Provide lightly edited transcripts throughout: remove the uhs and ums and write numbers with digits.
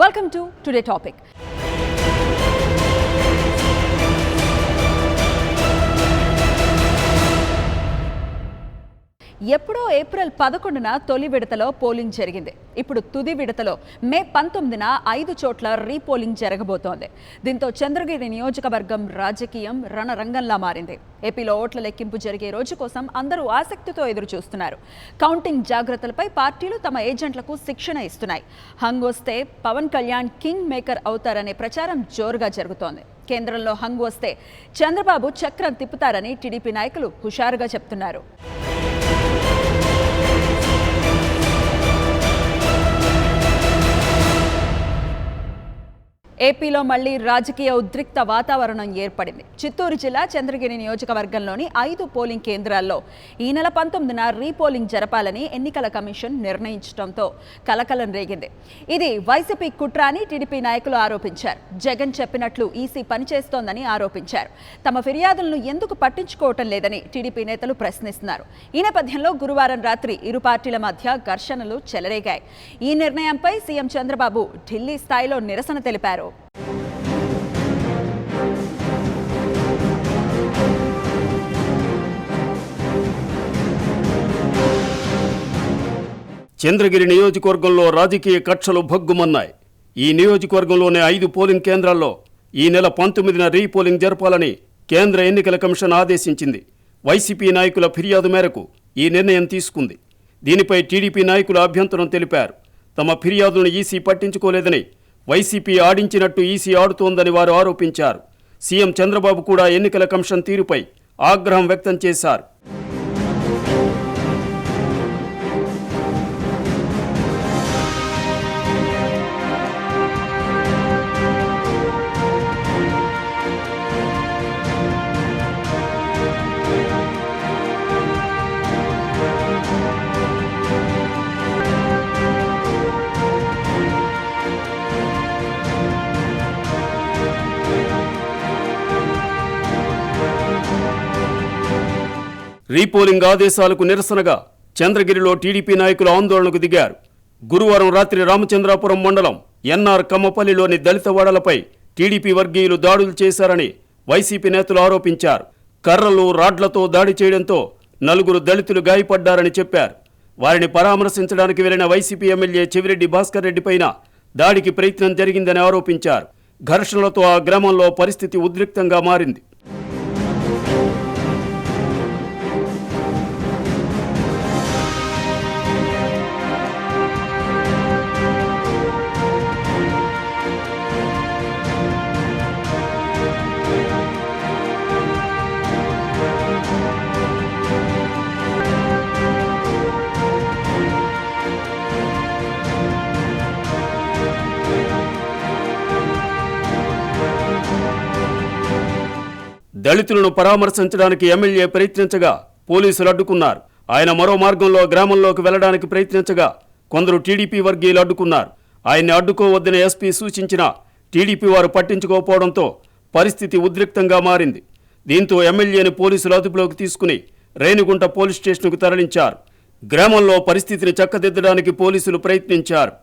Welcome to Today Topic. ఎప్పుడో April 11న తొలి విడతలో పోలింగ్ జరిగింది. ఇప్పుడు తుది విడతలో మే 19న 5 చోట్ల రీపోలింగ్ జరగబోతోంది. దీంతో చంద్రగిరి నియోజకవర్గం రాజకీయం రణరంగంలా మారింది. ఏపీలో ఓట్ల లెక్కింపు జరిగే రోజు కోసం అందరూ ఆసక్తితో ఎదురు చూస్తున్నారు. కౌంటింగ్ జాగ్రత్తలపై పార్టీలు తమ ఏజెంట్లకు శిక్షణ ఇస్తున్నాయి. హంగ్ వస్తే పవన్ కళ్యాణ్ కింగ్ మేకర్ అవుతారనే ప్రచారం జోరుగా జరుగుతోంది. కేంద్రంలో హంగ్ వస్తే చంద్రబాబు చక్రం తిప్పుతారని టీడీపీ నాయకులు హుషారుగా చెప్తున్నారు. ఏపీలో మళ్లీ రాజకీయ ఉద్రిక్త వాతావరణం ఏర్పడింది. చిత్తూరు జిల్లా చంద్రగిరి నియోజకవర్గంలోని 5 పోలింగ్ కేంద్రాల్లో ఈ నెల 19న రీపోలింగ్ జరపాలని ఎన్నికల కమిషన్ నిర్ణయించడంతో కలకలం రేగింది. ఇది వైసీపీ కుట్ర అని టీడీపీ నాయకులు ఆరోపించారు. జగన్ చెప్పినట్లు ఈసీ పనిచేస్తోందని ఆరోపించారు. తమ ఫిర్యాదులను ఎందుకు పట్టించుకోవటం లేదని టీడీపీ నేతలు ప్రశ్నిస్తున్నారు. ఈ నేపథ్యంలో గురువారం రాత్రి ఇరు పార్టీల మధ్య ఘర్షణలు చెలరేగాయి. ఈ నిర్ణయంపై సీఎం చంద్రబాబు ఢిల్లీ స్థాయిలో నిరసన తెలిపారు. చంద్రగిరి నియోజకవర్గంలో రాజకీయ కక్షలు భగ్గుమన్నాయి. ఈ నియోజకవర్గంలోని 5 పోలింగ్ కేంద్రాల్లో ఈ నెల 19న రీపోలింగ్ జరపాలని కేంద్ర ఎన్నికల కమిషన్ ఆదేశించింది. వైసీపీ నాయకుల ఫిర్యాదు మేరకు ఈ నిర్ణయం తీసుకుంది. దీనిపై టీడీపీ నాయకులు అభ్యంతరం తెలిపారు. తమ ఫిర్యాదును ఈసీ పట్టించుకోలేదని, వైసీపీ ఆడించినట్టు ఈసీ ఆడుతోందని వారు ఆరోపించారు. సీఎం చంద్రబాబు కూడా ఎన్నికల కమిషన్ తీరుపై ఆగ్రహం వ్యక్తం చేశారు. రీపోలింగ్ ఆదేశాలకు నిరసనగా చంద్రగిరిలో టీడీపీ నాయకులు ఆందోళనకు దిగారు. గురువారం రాత్రి రామచంద్రాపురం మండలం ఎన్ఆర్ కమ్మపల్లిలోని దళిత వాడలపై టీడీపీ వర్గీయులు దాడులు చేశారని వైసీపీ నేతలు ఆరోపించారు. కర్రలు, రాడ్లతో దాడి చేయడంతో 4 దళితులు గాయపడ్డారని చెప్పారు. వారిని పరామర్శించడానికి వెళ్లిన వైసీపీ ఎమ్మెల్యే చెవిరెడ్డి భాస్కర్ రెడ్డి పైన దాడికి ప్రయత్నం జరిగిందని ఆరోపించారు. ఘర్షణలతో ఆ గ్రామంలో పరిస్థితి ఉద్రిక్తంగా మారింది. దళితులను పరామర్శించడానికి ఎమ్మెల్యే ప్రయత్నించగా పోలీసులు అడ్డుకున్నారు. ఆయన మరో మార్గంలో గ్రామంలోకి వెళ్లడానికి ప్రయత్నించగా కొందరు టీడీపీ వర్గీయులు అడ్డుకున్నారు. ఆయన్ని అడ్డుకోవద్దని ఎస్పీ సూచించినా టీడీపీ వారు పట్టించుకోకపోవడంతో పరిస్థితి ఉద్రిక్తంగా మారింది. దీంతో ఎమ్మెల్యేని పోలీసులు అదుపులోకి తీసుకుని రేణిగుంట పోలీస్ స్టేషన్కు తరలించారు. గ్రామంలో పరిస్థితిని చక్కదిద్దడానికి పోలీసులు ప్రయత్నించారు.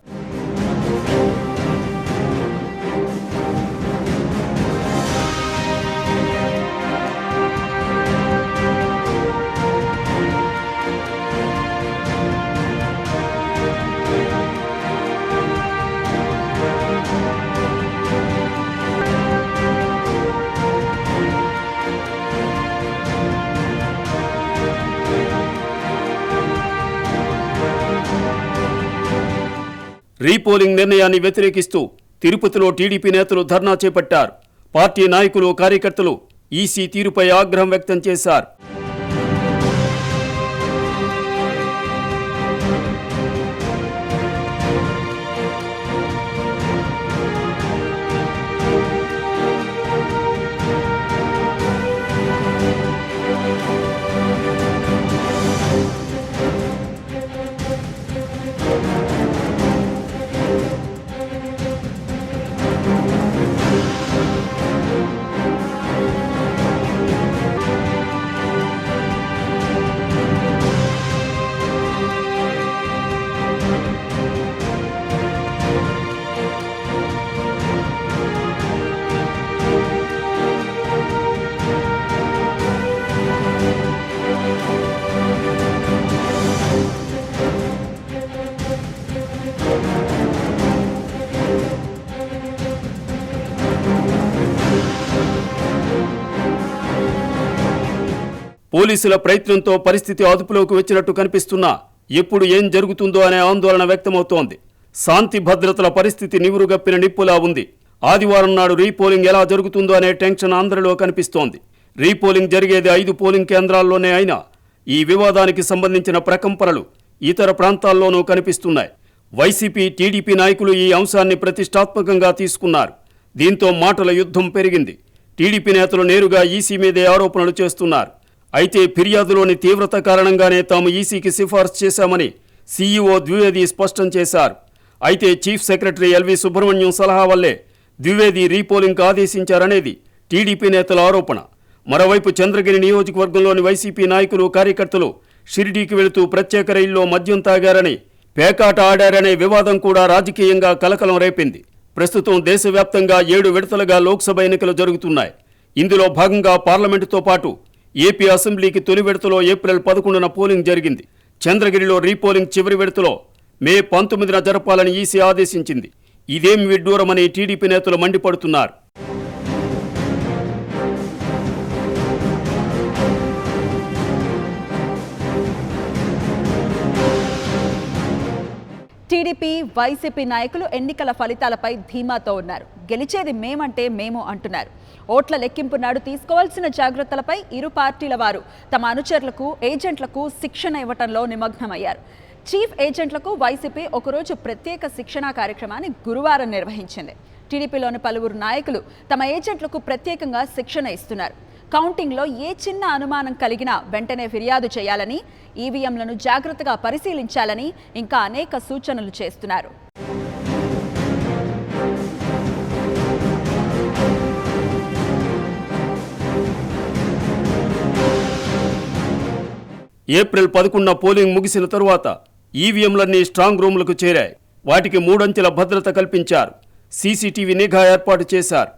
రీపోలింగ్ నిర్ణయాన్ని వ్యతిరేకిస్తూ తిరుపతిలో టీడీపీ నేతలు ధర్నా చేపట్టారు. పార్టీ నాయకులు, కార్యకర్తలు ఈసీ తీరుపై ఆగ్రహం వ్యక్తం చేశారు. పోలీసుల ప్రయత్నంతో పరిస్థితి అదుపులోకి వచ్చినట్టు కనిపిస్తున్నా ఎప్పుడు ఏం జరుగుతుందో అనే ఆందోళన వ్యక్తమవుతోంది. శాంతి భద్రతల పరిస్థితి నివురుగప్పిన నిప్పులా ఉంది. ఆదివారం నాడు రీపోలింగ్ ఎలా జరుగుతుందో అనే టెన్షన్ అందరిలో కనిపిస్తోంది. రీపోలింగ్ జరిగేది 5 పోలింగ్ కేంద్రాల్లోనే అయినా ఈ వివాదానికి సంబంధించిన ప్రకంపనలు ఇతర ప్రాంతాల్లోనూ కనిపిస్తున్నాయి. వైసీపీ, టీడీపీ నాయకులు ఈ అంశాన్ని ప్రతిష్టాత్మకంగా తీసుకున్నారు. దీంతో మాటల యుద్ధం పెరిగింది. టీడీపీ నేతలు నేరుగా ఈసీ మీదే ఆరోపణలు చేస్తున్నారు. అయితే ఫిర్యాదులోని తీవ్రత కారణంగానే తాము ఈసీకి సిఫార్సు చేశామని సీఈఓ ద్వివేది స్పష్టం చేశారు. అయితే చీఫ్ సెక్రటరీ ఎల్వి సుబ్రహ్మణ్యం సలహా వల్లే ద్వివేది రీపోలింగ్కు ఆదేశించారనేది టీడీపీ నేతల ఆరోపణ. మరోవైపు చంద్రగిరి నియోజకవర్గంలోని వైసీపీ నాయకులు, కార్యకర్తలు షిరిడీకి వెళుతూ ప్రత్యేక రైల్లో మద్యం తాగారని, పేకాట ఆడారనే వివాదం కూడా రాజకీయంగా కలకలం రేపింది. ప్రస్తుతం దేశవ్యాప్తంగా 7 విడతలుగా లోక్సభ ఎన్నికలు జరుగుతున్నాయి. ఇందులో భాగంగా పార్లమెంటుతో పాటు ఏపీ అసెంబ్లీకి తొలి విడతలో ఏప్రిల్ 11న పోలింగ్ జరిగింది. చంద్రగిరిలో రీపోలింగ్ చివరి విడతలో మే 19న జరపాలని ఈసీ ఆదేశించింది. ఇదేం విడ్డూరమని టీడీపీ నేతలు మండిపడుతున్నారు. టీడీపీ, వైసీపీ నాయకులు ఎన్నికల ఫలితాలపై ధీమాతో ఉన్నారు. గెలిచేది మేమంటే మేము అంటున్నారు. ఓట్ల లెక్కింపు నాడు తీసుకోవాల్సిన జాగ్రత్తలపై ఇరు పార్టీల వారు తమ అనుచరులకు, ఏజెంట్లకు శిక్షణ ఇవ్వటంలో నిమగ్నమయ్యారు. చీఫ్ ఏజెంట్లకు వైసీపీ ఒకరోజు ప్రత్యేక శిక్షణా కార్యక్రమాన్ని గురువారం నిర్వహించింది. టీడీపీలోని పలువురు నాయకులు తమ ఏజెంట్లకు ప్రత్యేకంగా శిక్షణ ఇస్తున్నారు. కౌంటింగ్లో ఏ చిన్న అనుమానం కలిగినా వెంటనే ఫిర్యాదు చేయాలని, ఈవీఎంలను జాగ్రత్తగా పరిశీలించాలని ఇంకా అనేక సూచనలు చేస్తున్నారు. ఏప్రిల్ 11న పోలింగ్ ముగిసిన తరువాత ఈవీఎంలన్నీ స్ట్రాంగ్ రూమ్లకు చేరాయి. వాటికి 3 అంచెల భద్రత కల్పించారు. సీసీటీవీ నిఘా ఏర్పాటు చేశారు.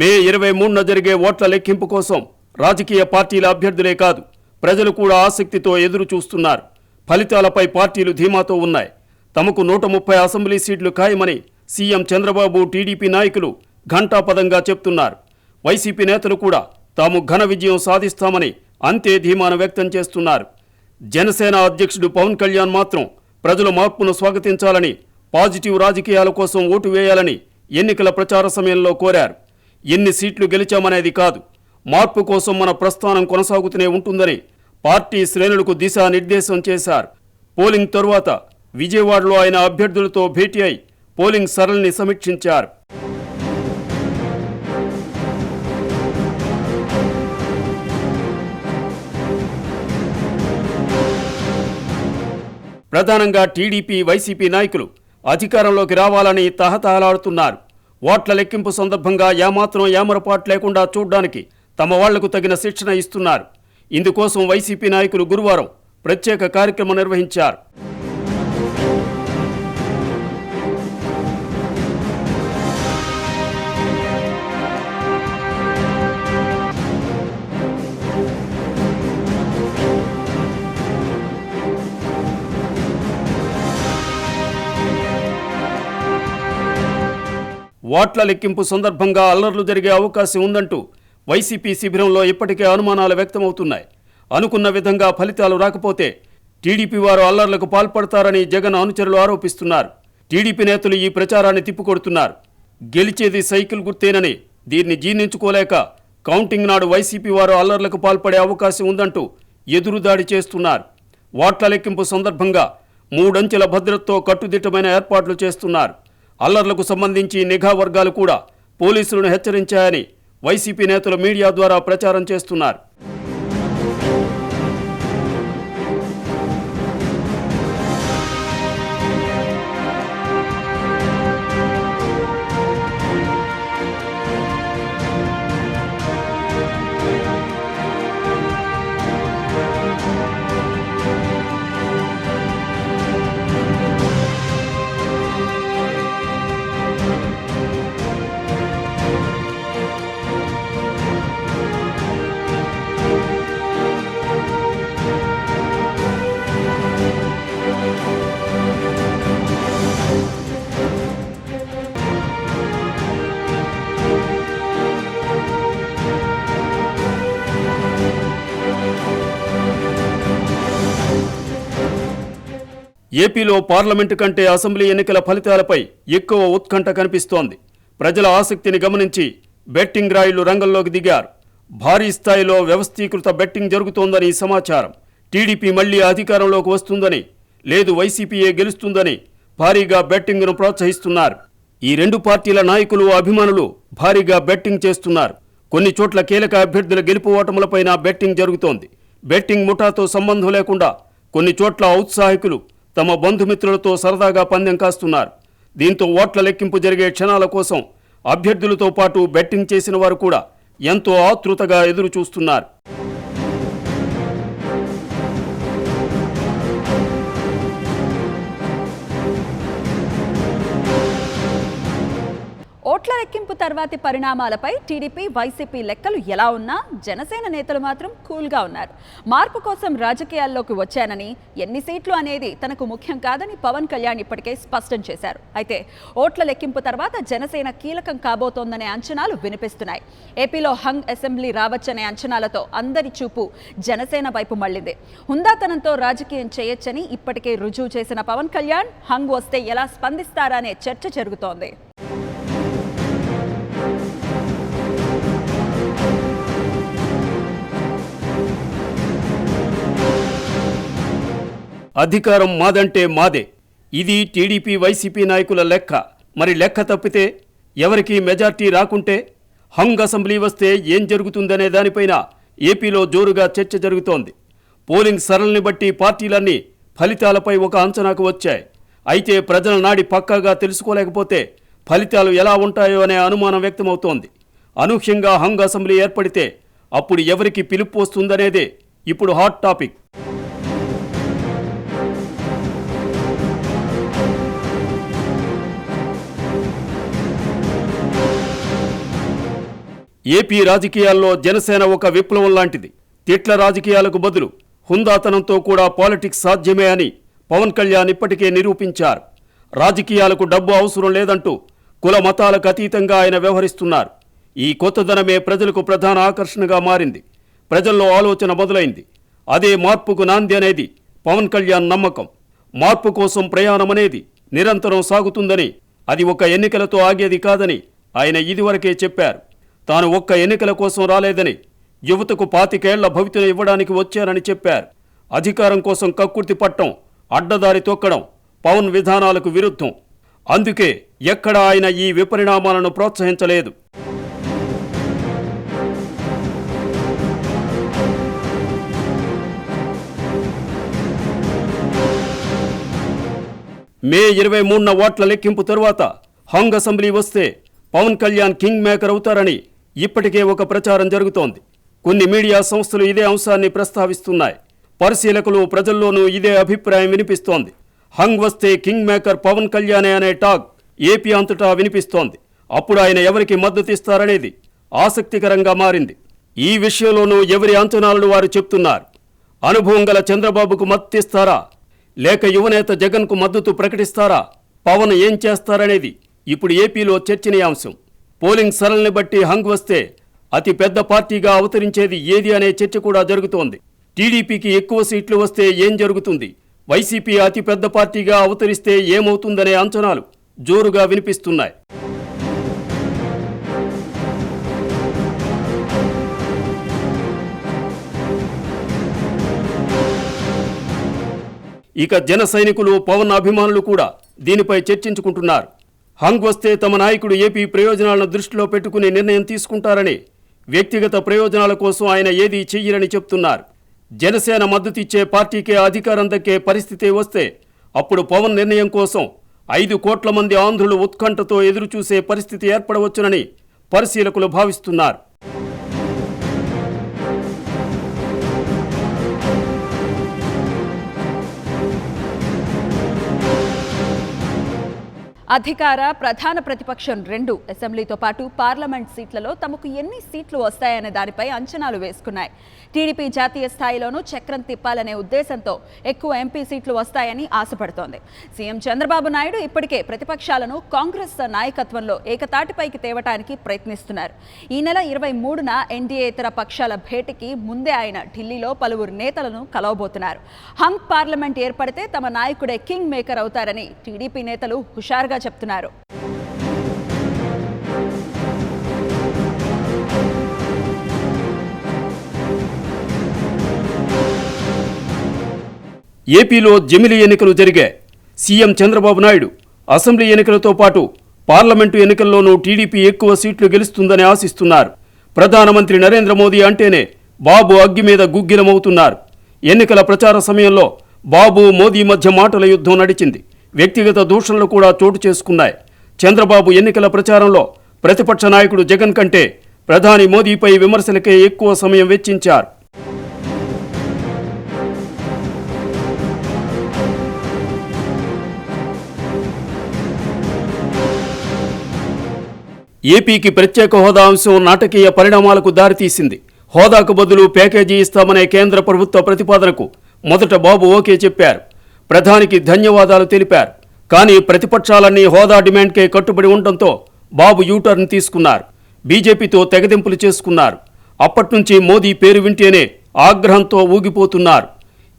మే 23న జరిగే ఓట్ల లెక్కింపు కోసం రాజకీయ పార్టీల అభ్యర్థులే కాదు, ప్రజలు కూడా ఆసక్తితో ఎదురు చూస్తున్నారు. ఫలితాలపై పార్టీలు ధీమాతో ఉన్నాయి. తమకు 130 అసెంబ్లీ సీట్లు ఖాయమని సీఎం చంద్రబాబు, టీడీపీ నాయకులు ఘంటాపదంగా చెప్తున్నారు. వైసీపీ నేతలు కూడా తాము ఘన విజయం సాధిస్తామని అంతే ధీమాను వ్యక్తం చేస్తున్నారు. జనసేన అధ్యక్షుడు పవన్ కళ్యాణ్ మాత్రం ప్రజల మార్పును స్వాగతించాలని, పాజిటివ్ రాజకీయాల కోసం ఓటు వేయాలని ఎన్నికల ప్రచార సమయంలో కోరారు. ఎన్ని సీట్లు గెలిచామనేది కాదు, మార్పు కోసం మన ప్రస్థానం కొనసాగుతూనే ఉంటుందని పార్టీ శ్రేణులకు దిశానిర్దేశం చేశారు. పోలింగ్ తరువాత విజయవాడలో ఆయన అభ్యర్థులతో భేటీ అయి పోలింగ్ సరళిని సమీక్షించారు. ప్రధానంగా టీడీపీ, వైసీపీ నాయకులు అధికారంలోకి రావాలని తహతహలాడుతున్నారు. ఓట్ల లెక్కింపు సందర్భంగా ఏమాత్రం ఏమరపాటు లేకుండా చూడ్డానికి తమ వాళ్లకు తగిన శిక్షణ ఇస్తున్నారు. ఇందుకోసం వైసీపీ నాయకులు గురువారం ప్రత్యేక కార్యక్రమం నిర్వహించారు. ఓట్ల లెక్కింపు సందర్భంగా అల్లర్లు జరిగే అవకాశం ఉందంటూ వైసీపీ శిబిరంలో ఇప్పటికే అనుమానాలు వ్యక్తమవుతున్నాయి. అనుకున్న విధంగా ఫలితాలు రాకపోతే టీడీపీ వారు అల్లర్లకు పాల్పడతారని జగన్ అనుచరులు ఆరోపిస్తున్నారు. టీడీపీ నేతలు ఈ ప్రచారాన్ని తిప్పికొడుతున్నారు. గెలిచేది సైకిల్ గుర్తేనని, దీన్ని జీర్ణించుకోలేక కౌంటింగ్ నాడు వైసీపీ వారు అల్లర్లకు పాల్పడే అవకాశం ఉందంటూ ఎదురుదాడి చేస్తున్నారు. ఓట్ల లెక్కింపు సందర్భంగా 3 అంచెల భద్రతతో కట్టుదిట్టమైన ఏర్పాట్లు చేస్తున్నారు. అల్లర్లకు సంబంధించి నిఘా వర్గాలు కూడా పోలీసులను హెచ్చరించాయని వైసీపీ నేతలు మీడియా ద్వారా ప్రచారం చేస్తున్నారు. ఏపీలో పార్లమెంటు కంటే అసెంబ్లీ ఎన్నికల ఫలితాలపై ఎక్కువ ఉత్కంఠ కనిపిస్తోంది. ప్రజల ఆసక్తిని గమనించి బెట్టింగ్ రాయుళ్లు రంగంలోకి దిగారు. భారీ స్థాయిలో వ్యవస్థీకృత బెట్టింగ్ జరుగుతోందని సమాచారం. టీడీపీ మళ్లీ అధికారంలోకి వస్తుందని, లేదు వైసీపీయే గెలుస్తుందని భారీగా బెట్టింగ్ను ప్రోత్సహిస్తున్నారు. ఈ 2 పార్టీల నాయకులు, అభిమానులు భారీగా బెట్టింగ్ చేస్తున్నారు. కొన్ని చోట్ల కీలక అభ్యర్థుల గెలుపు ఓటములపైన బెట్టింగ్ జరుగుతోంది. బెట్టింగ్ ముఠాతో సంబంధం లేకుండా కొన్ని చోట్ల ఔత్సాహికులు తమ బంధుమిత్రులతో సరదాగా పందెం కాస్తున్నారు. దీంతో ఓట్ల లెక్కింపు జరిగే క్షణాల కోసం అభ్యర్థులతో పాటు బెట్టింగ్ చేసిన వారు కూడా ఎంతో ఆతృతగా ఎదురు చూస్తున్నారు. ఓట్ల లెక్కింపు తర్వాతి పరిణామాలపై టీడీపీ, వైసీపీ లెక్కలు ఎలా ఉన్నా జనసేన నేతలు మాత్రం కూల్గా ఉన్నారు. మార్పు కోసం రాజకీయాల్లోకి వచ్చానని, ఎన్ని సీట్లు అనేది తనకు ముఖ్యం కాదని పవన్ కళ్యాణ్ ఇప్పటికే స్పష్టం చేశారు. అయితే ఓట్ల లెక్కింపు తర్వాత జనసేన కీలకం కాబోతోందనే అంచనాలు వినిపిస్తున్నాయి. ఏపీలో హంగ్ అసెంబ్లీ రావచ్చనే అంచనాలతో అందరి చూపు జనసేన వైపు మళ్లింది. హుందాతనంతో రాజకీయం చేయొచ్చని ఇప్పటికే రుజువు చేసిన పవన్ కళ్యాణ్ హంగ్ వస్తే ఎలా స్పందిస్తారనే చర్చ జరుగుతోంది. అధికారం మాదంటే మాదే, ఇది టీడీపీ, వైసీపీ నాయకుల లెక్క. మరి లెక్క తప్పితే, ఎవరికి మెజార్టీ రాకుంటే, హంగ్ అసెంబ్లీ వస్తే ఏం జరుగుతుందనే దానిపైన ఏపీలో జోరుగా చర్చ జరుగుతోంది. పోలింగ్ సరళిని బట్టి పార్టీలన్నీ ఫలితాలపై ఒక అంచనాకు వచ్చాయి. అయితే ప్రజల నాడి పక్కాగా తెలుసుకోలేకపోతే ఫలితాలు ఎలా ఉంటాయో అనే అనుమానం వ్యక్తమవుతోంది. అనూహ్యంగా హంగ్ అసెంబ్లీ ఏర్పడితే అప్పుడు ఎవరికి పిలుపు వస్తుందనేదే ఇప్పుడు హాట్ టాపిక్. ఏపీ రాజకీయాల్లో జనసేన ఒక విప్లవం లాంటిది. తిట్ల రాజకీయాలకు బదులు హుందాతనంతో కూడా పాలిటిక్స్ సాధ్యమే అని పవన్ కళ్యాణ్ ఇప్పటికే నిరూపించారు. రాజకీయాలకు డబ్బు అవసరం లేదంటూ కుల మతాలకు అతీతంగా ఆయన వ్యవహరిస్తున్నారు. ఈ కొత్తదనమే ప్రజలకు ప్రధాన ఆకర్షణగా మారింది. ప్రజల్లో ఆలోచన మొదలైంది. అదే మార్పుకు నాంది అనేది పవన్ కళ్యాణ్ నమ్మకం. మార్పు కోసం ప్రయాణమనేది నిరంతరం సాగుతుందని, అది ఒక ఎన్నికలతో ఆగేది కాదని ఆయన ఇదివరకే చెప్పారు. తాను ఒక్క ఎన్నికల కోసం రాలేదని, యువతకు 25 ఏళ్ల భవితను ఇవ్వడానికి వచ్చారని చెప్పారు. అధికారం కోసం కక్కుర్తి పట్టం, అడ్డదారి తొక్కడం పవన్ విధానాలకు విరుద్ధం. అందుకే ఎక్కడ ఆయన ఈ విపరిణామాలను ప్రోత్సహించలేదు. మే 23న ఓట్ల లెక్కింపు తరువాత హంగ్ అసెంబ్లీ వస్తే పవన్ కళ్యాణ్ కింగ్ మేకర్ అవుతారని ఇప్పటికే ఒక ప్రచారం జరుగుతోంది. కొన్ని మీడియా సంస్థలు ఇదే అంశాన్ని ప్రస్తావిస్తున్నాయి. పరిశీలకులు, ప్రజల్లోనూ ఇదే అభిప్రాయం వినిపిస్తోంది. హంగ్ వస్తే కింగ్ మేకర్ పవన్ కళ్యాణే అనే టాక్ ఏపీ అంతటా వినిపిస్తోంది. అప్పుడు ఆయన ఎవరికి మద్దతిస్తారనేది ఆసక్తికరంగా మారింది. ఈ విషయంలోనూ ఎవరి అంచనాలను వారు చెప్తున్నారు. అనుభవం గల చంద్రబాబుకు మద్దతిస్తారా, లేక యువనేత జగన్కు మద్దతు ప్రకటిస్తారా, పవన్ ఏం చేస్తారనేది ఇప్పుడు ఏపీలో చర్చనీయాంశం. పోలింగ్ సరళిని బట్టి హంగ్ వస్తే అతి పెద్ద పార్టీగా అవతరించేది ఏది అనే చర్చ కూడా జరుగుతోంది. టీడీపీకి ఎక్కువ సీట్లు వస్తే ఏం జరుగుతుంది, వైసీపీ అతి పెద్ద పార్టీగా అవతరిస్తే ఏమవుతుందనే అంచనాలు జోరుగా వినిపిస్తున్నాయి. ఇక జన సైనికులు, పవన్ అభిమానులు కూడా దీనిపై చర్చించుకుంటున్నారు. హంగ్ వస్తే తమ నాయకుడు ఏపీ ప్రయోజనాలను దృష్టిలో పెట్టుకుని నిర్ణయం తీసుకుంటారని, వ్యక్తిగత ప్రయోజనాల కోసం ఆయన ఏదీ చెయ్యరని చెప్తున్నారు. జనసేన మద్దతిచ్చే పార్టీకే అధికారం దక్కే పరిస్థితి వస్తే అప్పుడు పవన్ నిర్ణయం కోసం 5 కోట్ల మంది ఆంధ్రులు ఉత్కంఠతో ఎదురుచూసే పరిస్థితి ఏర్పడవచ్చునని పరిశీలకులు భావిస్తున్నారు. అధికార, ప్రధాన ప్రతిపక్షం రెండు అసెంబ్లీతో పాటు పార్లమెంట్ సీట్లలో తమకు ఎన్ని సీట్లు వస్తాయనే దానిపై అంచనాలు వేసుకున్నాయి. టీడీపీ జాతీయ స్థాయిలోనూ చక్రం తిప్పాలనే ఉద్దేశంతో ఎక్కువ ఎంపీ సీట్లు వస్తాయని ఆశపడుతోంది. సీఎం చంద్రబాబు నాయుడు ఇప్పటికే ప్రతిపక్షాలను కాంగ్రెస్ నాయకత్వంలో ఏకతాటిపైకి తేవటానికి ప్రయత్నిస్తున్నారు. ఈ నెల 23న ఎన్డీఏతర పక్షాల భేటీకి ముందే ఆయన ఢిల్లీలో పలువురు నేతలను కలవబోతున్నారు. హంగ్ పార్లమెంట్ ఏర్పడితే తమ నాయకుడే కింగ్ మేకర్ అవుతారని టీడీపీ నేతలు హుషారుగా చెప్తున్నారు. ఏపీలో జమిలీ ఎన్నికలు జరిగాయి. సీఎం చంద్రబాబు నాయుడు అసెంబ్లీ ఎన్నికలతో పాటు పార్లమెంటు ఎన్నికల్లోనూ టీడీపీ ఎక్కువ సీట్లు గెలుస్తుందని ఆశిస్తున్నారు. ప్రధానమంత్రి నరేంద్ర మోదీ అంటేనే బాబు అగ్గి మీద గుగ్గిలమవుతున్నారు. ఎన్నికల ప్రచార సమయంలో బాబు, మోదీ మధ్య మాటల యుద్ధం నడిచింది. వ్యక్తిగత దూషణలు కూడా చోటు చేసుకున్నాయి. చంద్రబాబు ఎన్నికల ప్రచారంలో ప్రతిపక్ష నాయకుడు జగన్ కంటే ప్రధాని మోదీపై విమర్శలకే ఎక్కువ సమయం వెచ్చించారు. ఏపీకి ప్రత్యేక హోదా అంశం నాటకీయ పరిణామాలకు దారితీసింది. హోదాకు బదులు ప్యాకేజీ ఇస్తామనే కేంద్ర ప్రభుత్వ ప్రతిపాదనకు మొదట బాబు ఓకే చెప్పారు. ప్రధానికి ధన్యవాదాలు తెలిపారు. కానీ ప్రతిపక్షాలన్నీ హోదా డిమాండ్కే కట్టుబడి ఉండటంతో బాబు యూటర్న్ తీసుకున్నారు. బీజేపీతో తెగదెంపులు చేసుకున్నారు. అప్పట్నుంచి మోదీ పేరు వింటేనే ఆగ్రహంతో ఊగిపోతున్నారు.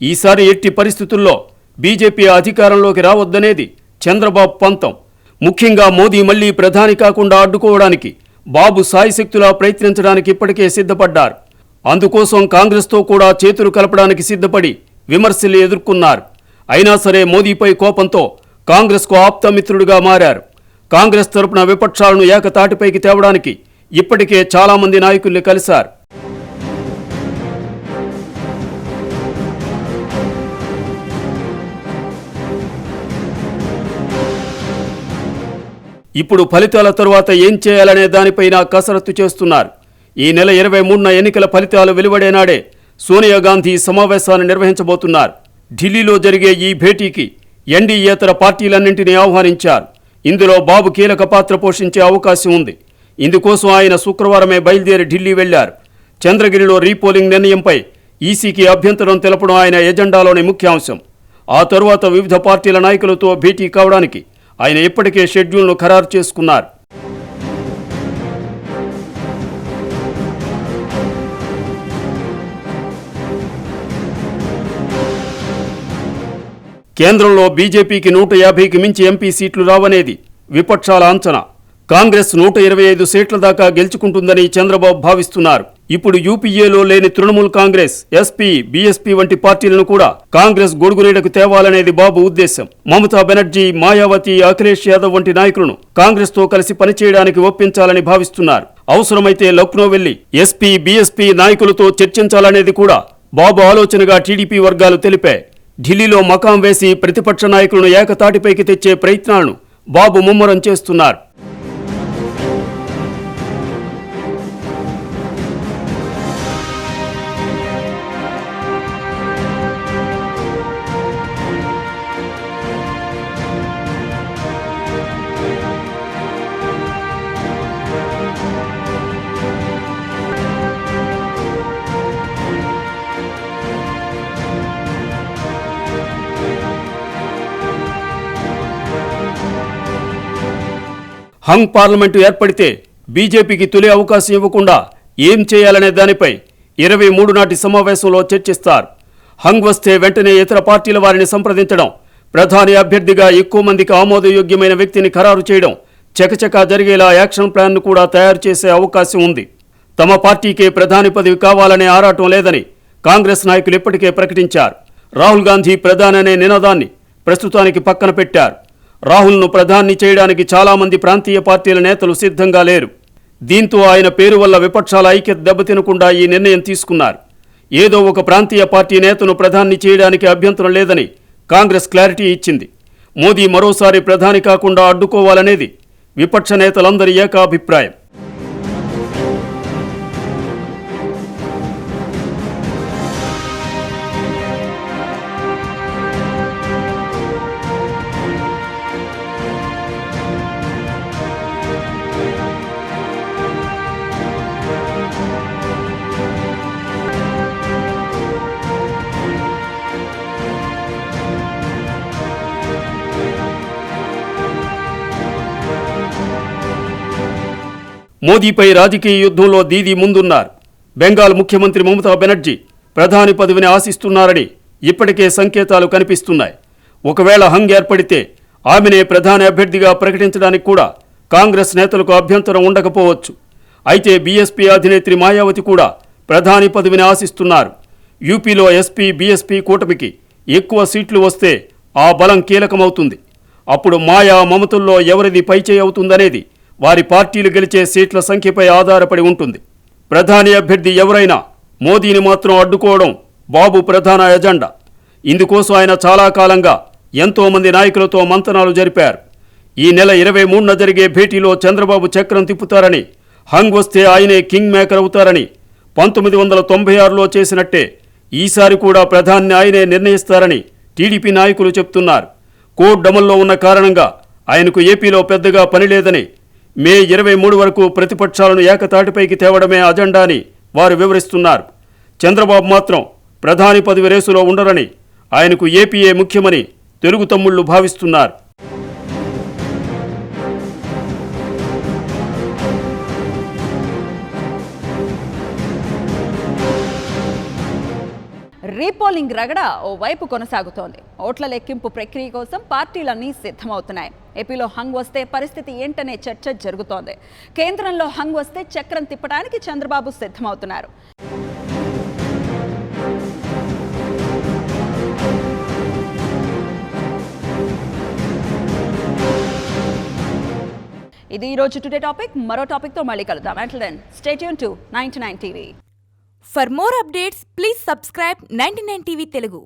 ఈసారి ఎట్టి పరిస్థితుల్లో బీజేపీ అధికారంలోకి రావద్దనేది చంద్రబాబు పంతం. ముఖ్యంగా మోదీ మళ్లీ ప్రధాని కాకుండా అడ్డుకోవడానికి బాబు సాయశక్తులా ప్రయత్నించడానికి ఇప్పటికే సిద్ధపడ్డారు. అందుకోసం కాంగ్రెస్తో కూడా చేతులు కలపడానికి సిద్ధపడి విమర్శలు ఎదుర్కొన్నారు. అయినా సరే మోదీపై కోపంతో కాంగ్రెస్కు ఆప్తమిత్రుడిగా మారారు. కాంగ్రెస్ తరపున విపక్షాలను ఏకతాటిపైకి తేవడానికి ఇప్పటికే చాలామంది నాయకుల్ని కలిశారు. ఇప్పుడు ఫలితాల తరువాత ఏం చేయాలనే దానిపైన కసరత్తు చేస్తున్నారు. ఈ నెల 23న ఎన్నికల ఫలితాలు వెలువడేనాడే సోనియా గాంధీ సమావేశాన్ని నిర్వహించబోతున్నారు. ఢిల్లీలో జరిగే ఈ భేటీకి ఎన్డీఏతర పార్టీలన్నింటినీ ఆహ్వానించారు. ఇందులో బాబు కీలక పాత్ర పోషించే అవకాశం ఉంది. ఇందుకోసం ఆయన శుక్రవారమే బయలుదేరి ఢిల్లీ వెళ్లారు. చంద్రగిరిలో రీపోలింగ్ నిర్ణయంపై ఈసీకి అభ్యంతరం తెలపడం ఆయన ఎజెండాలోని ముఖ్యాంశం. ఆ తరువాత వివిధ పార్టీల నాయకులతో భేటీ కావడానికి ఆయన ఇప్పటికే షెడ్యూల్ను ఖరారు చేసుకున్నారు. కేంద్రంలో బీజేపీకి 150కి మించి ఎంపీ సీట్లు రావనేది విపక్షాల అంచనా. కాంగ్రెస్ 125 సీట్ల దాకా గెలుచుకుంటుందని చంద్రబాబు భావిస్తున్నారు. ఇప్పుడు యూపీఏలో లేని తృణమూల్ కాంగ్రెస్, ఎస్పీ, బీఎస్పీ వంటి పార్టీలను కూడా కాంగ్రెస్ గొడుగునీడకు తేవాలనేది బాబు ఉద్దేశం. మమతా బెనర్జీ, మాయావతి, అఖిలేష్ యాదవ్ వంటి నాయకులను కాంగ్రెస్తో కలిసి పనిచేయడానికి ఒప్పించాలని భావిస్తున్నారు. అవసరమైతే లక్నో వెళ్లి ఎస్పీ, బీఎస్పీ నాయకులతో చర్చించాలనేది కూడా బాబు ఆలోచనగా టీడీపీ వర్గాలు తెలిపాయి. ఢిల్లీలో మకాం వేసి ప్రతిపక్ష నాయకులను ఏకతాటిపైకి తెచ్చే ప్రయత్నాలను బాబు ముమ్మరం చేస్తున్నారు. హంగ్ పార్లమెంటు ఏర్పడితే బీజేపీకి తొలి అవకాశం ఇవ్వకుండా ఏం చేయాలనే దానిపై 23 నాటి సమావేశంలో చర్చిస్తారు. హంగ్ వస్తే వెంటనే ఇతర పార్టీల వారిని సంప్రదించడం, ప్రధాని అభ్యర్థిగా ఎక్కువ మందికి ఆమోదయోగ్యమైన వ్యక్తిని ఖరారు చేయడం, చకచకా జరిగేలా యాక్షన్ ప్లాన్ను కూడా తయారు చేసే అవకాశం ఉంది. తమ పార్టీకే ప్రధాని పదవి కావాలనే ఆరాటం లేదని కాంగ్రెస్ నాయకులు ఇప్పటికే ప్రకటించారు. రాహుల్ గాంధీ ప్రధాని అనే నినాదాన్ని ప్రస్తుతానికి పక్కన పెట్టారు. రాహుల్ను ప్రధాని చేయడానికి చాలామంది ప్రాంతీయ పార్టీల నేతలు సిద్ధంగా లేరు. దీంతో ఆయన పేరు వల్ల విపక్షాల ఐక్యత దెబ్బతినకుండా ఈ నిర్ణయం తీసుకున్నారు. ఏదో ఒక ప్రాంతీయ పార్టీ నేతను ప్రధాని చేయడానికి అభ్యంతరం లేదని కాంగ్రెస్ క్లారిటీ ఇచ్చింది. మోదీ మరోసారి ప్రధాని కాకుండా అడ్డుకోవాలనేది విపక్ష నేతలందరి ఏకాభిప్రాయం. మోదీపై రాజకీయ యుద్ధంలో దీదీ ముందున్నారు. బెంగాల్ ముఖ్యమంత్రి మమతా బెనర్జీ ప్రధాని పదవిని ఆశిస్తున్నారని ఇప్పటికే సంకేతాలు కనిపిస్తున్నాయి. ఒకవేళ హంగ్ ఏర్పడితే ఆమెనే ప్రధాని అభ్యర్థిగా ప్రకటించడానికి కూడా కాంగ్రెస్ నేతలకు అభ్యంతరం ఉండకపోవచ్చు. అయితే బీఎస్పీ అధినేత్రి మాయావతి కూడా ప్రధాని పదవిని ఆశిస్తున్నారు. యూపీలో ఎస్పీ బీఎస్పీ కూటమికి ఎక్కువ సీట్లు వస్తే ఆ బలం కీలకమవుతుంది. అప్పుడు మాయా మమతల్లో ఎవరిది పైచేయి అవుతుందనేది వారి పార్టీలు గెలిచే సీట్ల సంఖ్యపై ఆధారపడి ఉంటుంది. ప్రధాని అభ్యర్థి ఎవరైనా మోదీని మాత్రం అడ్డుకోవడం బాబు ప్రధాన ఎజెండా. ఇందుకోసం ఆయన చాలా కాలంగా ఎంతోమంది నాయకులతో మంతనాలు జరిపారు. ఈ నెల 23న జరిగే భేటీలో చంద్రబాబు చక్రం తిప్పుతారని, హంగ్ వస్తే ఆయనే కింగ్ మేకర్ అవుతారని 1996లో చేసినట్టే ఈసారి కూడా ప్రధాని ఆయనే నిర్ణయిస్తారని టీడీపీ నాయకులు చెప్తున్నారు. కోడ్ అమల్లో ఉన్న కారణంగా ఆయనకు ఏపీలో పెద్దగా పనిలేదని, మే 23 వరకు ప్రతిపక్షాలను ఏకతాటిపైకి తేవడమే అజెండా అని వారు వివరిస్తున్నారు. చంద్రబాబు మాత్రం ప్రధాని పదవి రేసులో ఉండరని, ఆయనకు ఏపీఏ ముఖ్యమని తెలుగు తమ్ముళ్లు భావిస్తున్నారు. రీపోలింగ్ రగడ ఓ వైపు కొనసాగుతోంది. ఓట్ల లెక్కింపు ప్రక్రియ కోసం పార్టీలన్నీ సిద్ధమవుతున్నాయి. ఏపీలో హంగ్ వస్తే పరిస్థితి ఏంటనే చర్చ జరుగుతోంది. కేంద్రంలో హంగ్ వస్తే చక్రం తిప్పడానికి చంద్రబాబు సిద్ధమవుతున్నారు. ఇది ఈరోజు టుడే టాపిక్. మరో టాపిక్తో మళ్ళీ కలుద్దాం. Until then, stay tuned to 99 TV. For more updates, please subscribe 99 TV Telugu.